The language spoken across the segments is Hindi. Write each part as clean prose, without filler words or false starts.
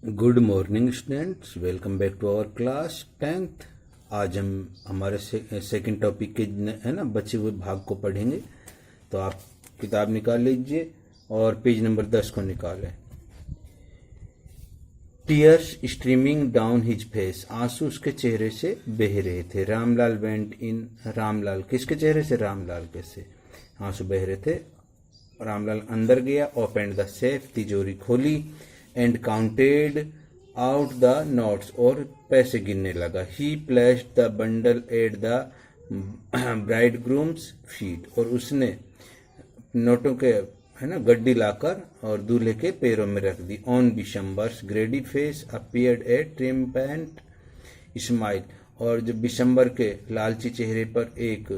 Good morning students, welcome back to our class 10th। आज हम हमारे सेकंड टॉपिक के है ना बचे हुए भाग को पढ़ेंगे। तो आप किताब निकाल लीजिए और पेज नंबर 10 को निकालें। Tears streaming down his face, आंसू उसके चेहरे से बह रहे थे। रामलाल वेंट इन, रामलाल किसके चेहरे से? रामलाल के से आंसू बह रहे थे। रामलाल अंदर गया, ओपन द सेफ, तिजोरी खोली, and counted out the notes, और पैसे गिनने लगा। ही placed the bundle at the bride grooms feet, और उसने नोटों के है ना गड्डी लाकर और दूल्हे के पैरों में रख दी। On Bishambar's greedy face appeared a triumphant smile, और जब बिशंबर के लालची चेहरे पर एक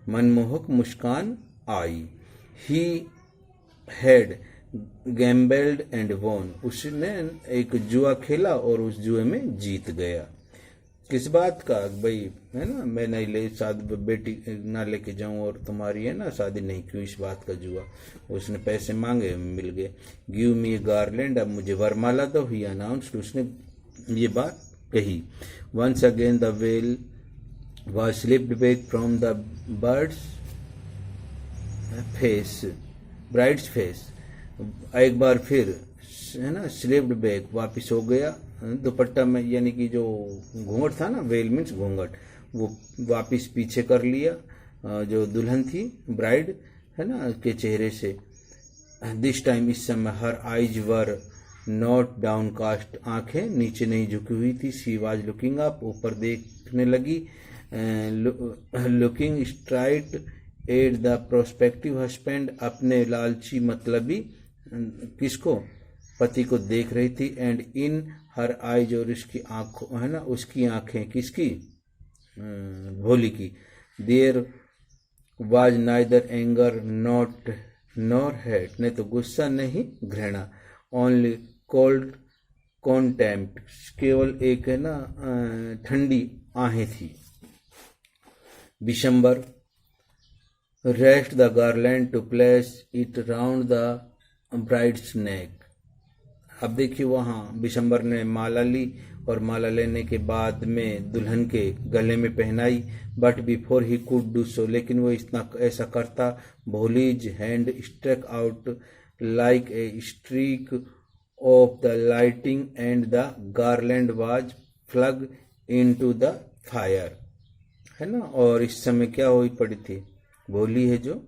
मनमोहक मुस्कान आई। He had gambled and won, उसने एक जुआ खेला और उस जुए में जीत गया। किस बात का भाई? है ना, मैं नहीं ले शादी, बेटी ना लेके जाऊं और तुम्हारी है ना शादी नहीं, क्यों इस बात का जुआ? उसने पैसे मांगे, मिल गए। गिव मी गार्लैंड, अब मुझे वरमाला दो। ही अनाउंस्ड, उसने ये बात कही। Once again the veil was slipped back from the bird's face, bride's face, एक बार फिर है ना स्लिप्ड बैक, वापिस हो गया दुपट्टा में, यानी कि जो घूंघट था ना, वेल मीन्स घूंघट, वो वापिस पीछे कर लिया जो दुल्हन थी, ब्राइड है ना के चेहरे से। दिस टाइम, इस समय, her eyes were not downcast, आंखें नीचे नहीं झुकी हुई थी। शी वाज लुकिंग अप, ऊपर देखने लगी। Looking straight at the prospective husband, अपने लालची मतलबी किसको? पति को देख रही थी। एंड इन हर आइज, और उसकी आंखों है ना, उसकी आंखें किसकी? भोली की। There was neither anger not nor hate, नहीं तो गुस्सा नहीं घृणा। ओनली कोल्ड कॉन्टेम्प्ट, केवल एक है ना ठंडी आहें थी। Bishambar raised the garland to place it round the bride's neck, अब देखिए वहाँ बिशंबर ने माला ली और माला लेने के बाद में दुल्हन के गले में पहनाई। But before he could do so, लेकिन वो इतना ऐसा करता, Bholi's hand struck out like a streak of the lightning and the garland was flung into the fire, है ना। और इस समय क्या हुई पड़ी थी? भोली है जो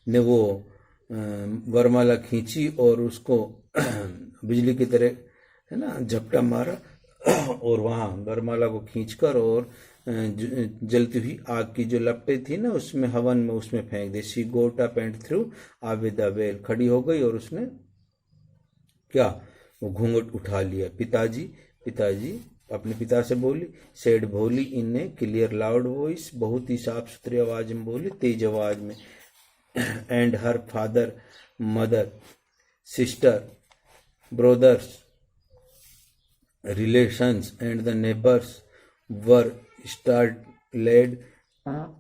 ने वो वरमाला खींची और उसको बिजली की तरह है ना झपटा मारा, और वहाँ वरमाला को खींचकर और जलती हुई आग की जो लपटें थी ना उसमें, हवन में, उसमें फेंक दी। She got up and threw away the veil, खड़ी हो गई और उसने क्या? वो घूंघट उठा लिया। पिताजी, पिताजी अपने पिता से बोली। सेड भोली इन ए क्लियर लाउड वॉइस, बहुत ही साफ सुथरी आवाज में बोली, तेज आवाज में। And her father, mother, sister, brothers, relations and the neighbours were startled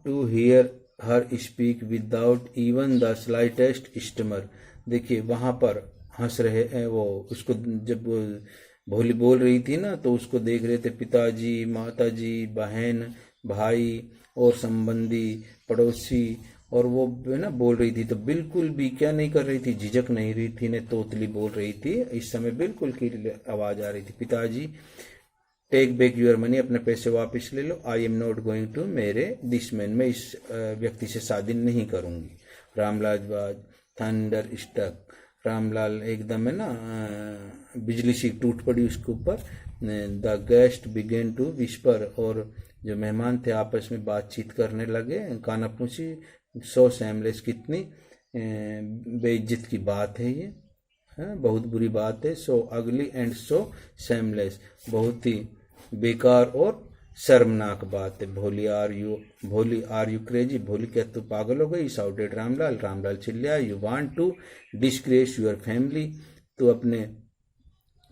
to hear her speak without even the slightest stammer। देखिए वहां पर हंस रहे हैं वो, उसको जब भोली बोल रही थी ना तो उसको देख रहे थे पिताजी, माताजी, बहन, भाई और संबंधी, पड़ोसी, और वो है ना बोल रही थी तो बिल्कुल भी क्या नहीं कर रही थी, झिझक नहीं रही थी, ने तोतली बोल रही थी। इस समय बिल्कुल की आवाज आ रही थी। पिताजी, टेक बैक यूर मनी, अपने पैसे वापस ले लो। I am not going to marry this man, मैं इस व्यक्ति से शादी नहीं करूंगी। Ramlal was thunderstruck, Ramlal एकदम है ना बिजली सी टूट पड़ी उसके ऊपर। The guest began to whisper, और जो मेहमान थे आपस में बातचीत करने लगे, कानाफूसी। सो सैमलेस, कितनी बेइज्जत की बात है ये, है बहुत बुरी बात है। सो अगली एंड सो सैमलेस, बहुत ही बेकार और शर्मनाक बात है। भोली आर यू क्रेजी, भोली क्या तू पागल हो गई? साउटेड रामलाल, रामलाल चिल्लाया। You want to disgrace your family, तू अपने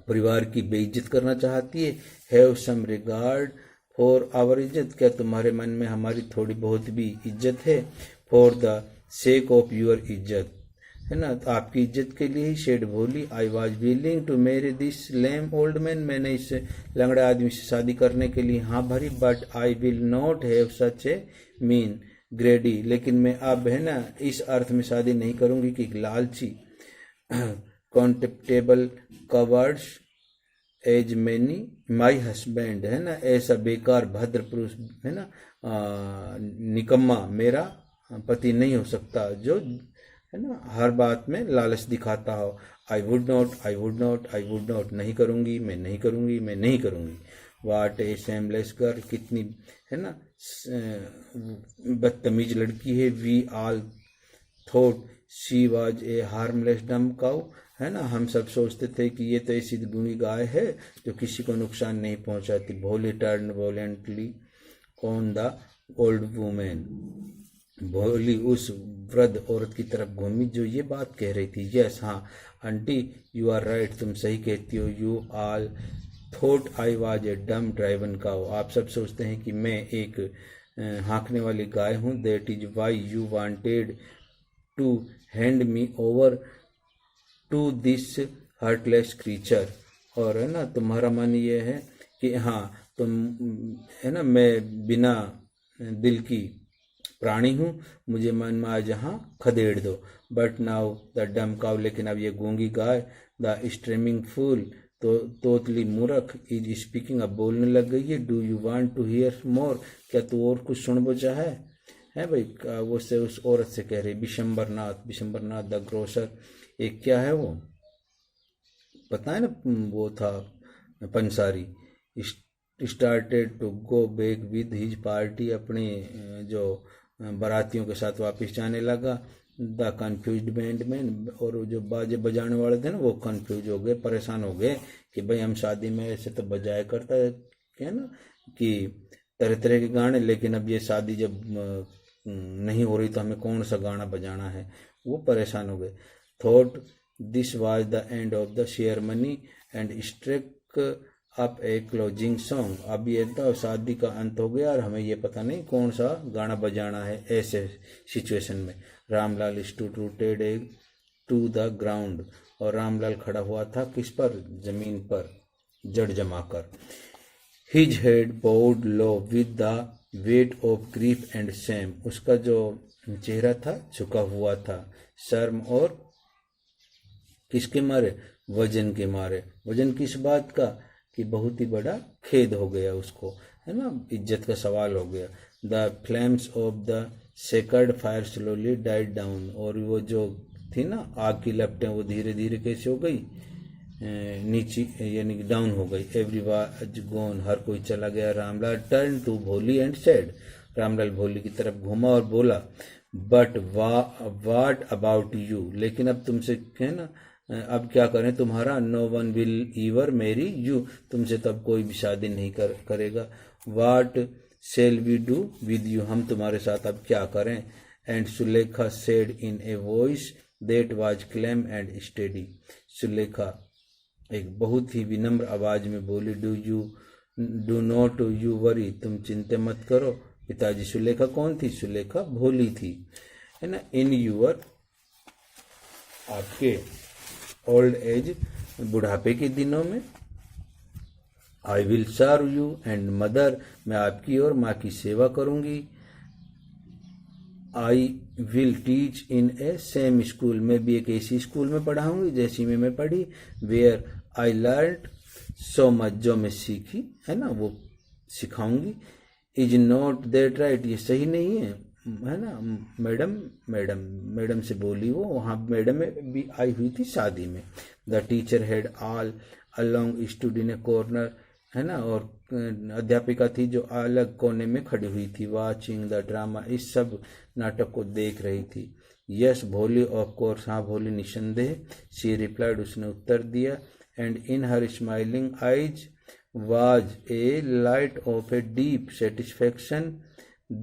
परिवार की बेइज्जत करना चाहती है। Have some regard for our izzat, क्या तुम्हारे मन में हमारी थोड़ी बहुत भी इज्जत है? For the sake of your इज्जत, है ना, तो आपकी इज्जत के लिए ही, said Bholi. I was willing to marry this lame old man, मैंने इस लंगड़े आदमी से शादी करने के लिए हाँ भरी, but I will not have such A mean ग्रेडी, लेकिन मैं अब है ना इस अर्थ में शादी नहीं करूंगी कि लालची, contemptible cowards as many my husband, है ना, ऐसा बेकार भद्र पुरुष, है ना, निकम्मा मेरा पति नहीं हो सकता, जो है ना हर बात में लालच दिखाता हो। I would not, I would not, I would not, नहीं करूंगी, मैं नहीं करूंगी, मैं नहीं करूंगी। वाट ए शेमलेस गर्ल, कितनी है ना बदतमीज लड़की है। We all thought she was a harmless dumb cow, है ना, हम सब सोचते थे कि ये तो ऐसी गुणी गाय है जो किसी को नुकसान नहीं पहुंचाती। भोली turn voluntarily on the old women, भोली उस वृद्ध औरत की तरफ घूमी जो ये बात कह रही थी। यस, हाँ आंटी, यू आर राइट, तुम सही कहती हो। You all thought I was a डम ड्राइवन काउ, आप सब सोचते हैं कि मैं एक हाँकने वाली गाय हूँ। That is why you wanted to hand me over to this heartless creature, और है ना तुम्हारा मन ये है कि हाँ तुम, है ना, मैं बिना दिल की प्राणी हूँ, मुझे मन में आज यहाँ खदेड़ दो। बट नाउ द डम काउ, लेकिन अब ये गूंगी गाय, द स्ट्रीमिंग फूल, तो तोतली मूर्ख, इज स्पीकिंग, अब बोलने लग गई है। Do you want to hear more, क्या तू और कुछ सुन बुझा है भाई, वो से उस औरत से कह रही। बिशंबरनाथ, बिशंबरनाथ द ग्रोसर, एक क्या है वो पता है ना, वो था पंसारी, started to go back with his party, अपने जो बारातियों के साथ वापस जाने लगा। द कन्फ्यूज्ड बैंडमैन, और जो बाजे बजाने वाले थे ना वो कन्फ्यूज हो गए, परेशान हो गए कि भाई हम शादी में ऐसे तो बजाया करता है ना कि तरह तरह के गाने, लेकिन अब ये शादी जब नहीं हो रही तो हमें कौन सा गाना बजाना है, वो परेशान हो गए। Thought this was the end of the ceremony and struck up a closing song, अब ये तो शादी का अंत हो गया और हमें ये पता नहीं कौन सा गाना बजाना है ऐसे सिचुएशन में। Ramlal stood rooted to the ground, और रामलाल खड़ा हुआ था किस पर, जमीन पर जड़ जमाकर। His head bowed low with the weight of grief and shame, उसका जो चेहरा था झुका हुआ था शर्म और किसके मारे, वजन के मारे। वजन किस बात का, कि बहुत ही बड़ा खेद हो गया उसको, है ना, इज्जत का सवाल हो गया। The flames of the sacred fire slowly died down, और वो जो थी ना आग की लपटें वो धीरे धीरे कैसे हो गई, नीचे यानी डाउन हो गई। एवरीवन गोन, हर कोई चला गया। रामलाल टर्न टू भोली एंड सेड, रामलाल भोली की तरफ घूमा और बोला, बट वाट अबाउट यू, लेकिन अब तुमसे है ना, अब क्या करें तुम्हारा। No one will ever marry you, तुमसे तब कोई भी शादी नहीं करेगा। What shall we do with you, हम तुम्हारे साथ अब क्या करें। And Sulekha said in a voice that was calm and steady, Sulekha एक बहुत ही विनम्र आवाज में बोली, डू नॉट यू वरी, तुम चिंता मत करो पिताजी। सुलेखा कौन थी, सुलेखा भोली थी, है ना। इन यूर, आपके ओल्ड एज, बुढ़ापे के दिनों में, I will serve you and mother, मैं आपकी और माँ की सेवा करूंगी। I will teach in a same school, मैं भी एक ऐसी स्कूल में पढ़ाऊंगी जैसी में मैं पढ़ी। Where I learn so much, जो मैं सीखी है ना वो सिखाऊंगी। इज नॉट दैट राइट, ये सही नहीं है ना मैडम। मैडम से बोली वो, वहाँ मैडम भी आई हुई थी शादी में। The teacher had all along stood in A corner, है ना, और अध्यापिका थी जो अलग कोने में खड़ी हुई थी। वाचिंग द ड्रामा, इस सब नाटक को देख रही थी। यस भोली, ऑफ कोर्स, हाँ भोली निसंदेह। शी रिप्लाइड, उसने उत्तर दिया। And in her smiling eyes was a light of a deep satisfaction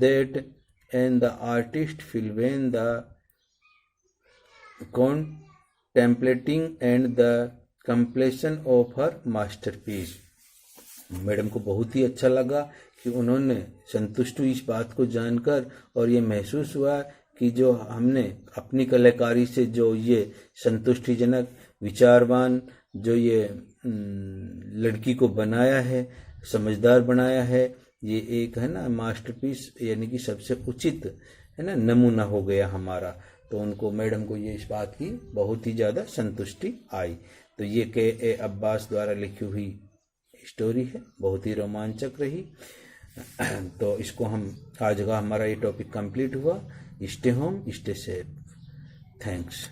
that and the artist feel when the contemplating and the completion of her masterpiece। Madam को बहुत ही अच्छा लगा कि उन्होंने संतुष्ट हुई इस बात को जानकर, और ये महसूस हुआ कि जो हमने अपनी कलाकारी से जो ये संतुष्टिजनक विचारवान जो ये लड़की को बनाया है, समझदार बनाया है, ये एक है ना मास्टरपीस, यानी कि सबसे उचित है ना नमूना हो गया हमारा। तो उनको, मैडम को ये इस बात की बहुत ही ज़्यादा संतुष्टि आई। तो ये के अब्बास द्वारा लिखी हुई स्टोरी है, बहुत ही रोमांचक रही। तो इसको हम आज का हमारा ये टॉपिक कंप्लीट हुआ। Stay home, stay safe. Thanks.